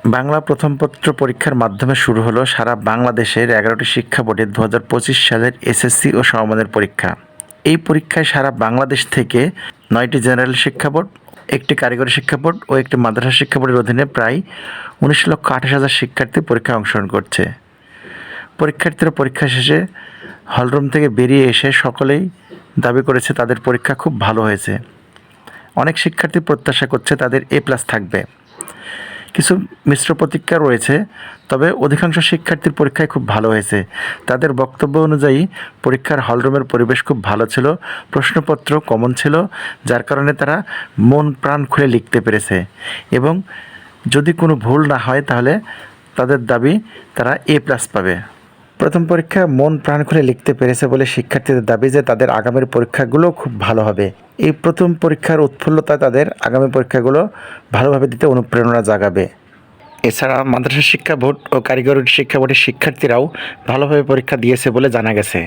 বাংলা প্রথম পত্র পরীক্ষার মাধ্যমে শুরু হলো সারা বাংলাদেশের 11টি শিক্ষা বোর্ডের 2025 সালের এসএসসি ও সমমানের পরীক্ষা। এই পরীক্ষায় সারা বাংলাদেশ থেকে 9টি জেনারেল শিক্ষা বোর্ড, একটি কারিগরি শিক্ষা বোর্ড ও একটি মাদ্রাসা শিক্ষা বোর্ডের অধীনে প্রায় 19,28,000 শিক্ষার্থী পরীক্ষায় অংশগ্রহণ করছে। পরীক্ষার্থীরা পরীক্ষা শেষে হলরুম থেকে বেরিয়ে এসে সকলেই দাবি করেছে তাদের পরীক্ষা খুব ভালো হয়েছে। অনেক শিক্ষার্থী প্রত্যাশা করছে তাদের A+ থাকবে। কিছু মিশ্র প্রতিক্রিয়া রয়েছে, তবে অধিকাংশ শিক্ষার্থীর পরীক্ষায় খুব ভালো হয়েছে। তাদের বক্তব্য অনুযায়ী পরীক্ষার হলরুমের পরিবেশ খুব ভালো ছিল, প্রশ্নপত্র কমন ছিল, যার কারণে তারা মন প্রাণ খুলে লিখতে পেরেছে এবং যদি কোনো ভুল না হয় তাহলে তাদের দাবি তারা A+ পাবে। প্রথম পরীক্ষা মন প্রাণ খুলে লিখতে পেরেছে বলে শিক্ষার্থীদের দাবি যে তাদের আগামীর পরীক্ষাগুলো খুব ভালো হবে। এই প্রথম পরীক্ষার উৎফুল্লতা তাদের আগামী পরীক্ষাগুলো ভালোভাবে দিতে অনুপ্রেরণা জাগাবে। এছাড়া মাদ্রাসা শিক্ষা বোর্ড ও কারিগরি শিক্ষা বোর্ডের শিক্ষার্থীরাও ভালোভাবে পরীক্ষা দিয়েছে বলে জানা গেছে।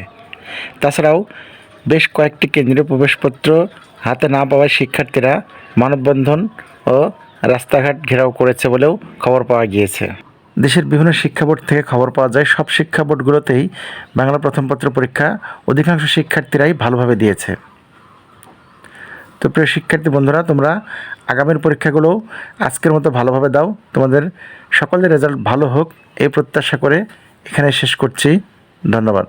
তাছাড়াও বেশ কয়েকটি কেন্দ্রীয় প্রবেশপত্র হাতে না পাওয়ায় শিক্ষার্থীরা মানববন্ধন ও রাস্তাঘাট ঘেরাও করেছে বলেও খবর পাওয়া গিয়েছে। দেশের বিভিন্ন শিক্ষা বোর্ড থেকে খবর পাওয়া যায় সব শিক্ষা বোর্ডগুলোতেই বাংলা প্রথম পত্র পরীক্ষা অধিকাংশ শিক্ষার্থীরাই ভালোভাবে দিয়েছে। তো প্রিয় শিক্ষার্থী বন্ধুরা, তোমরা আগামীর পরীক্ষাগুলো আজকের মতো ভালোভাবে দাও। তোমাদের সকলের রেজাল্ট ভালো হোক এই প্রত্যাশা করে এখানে শেষ করছি। ধন্যবাদ।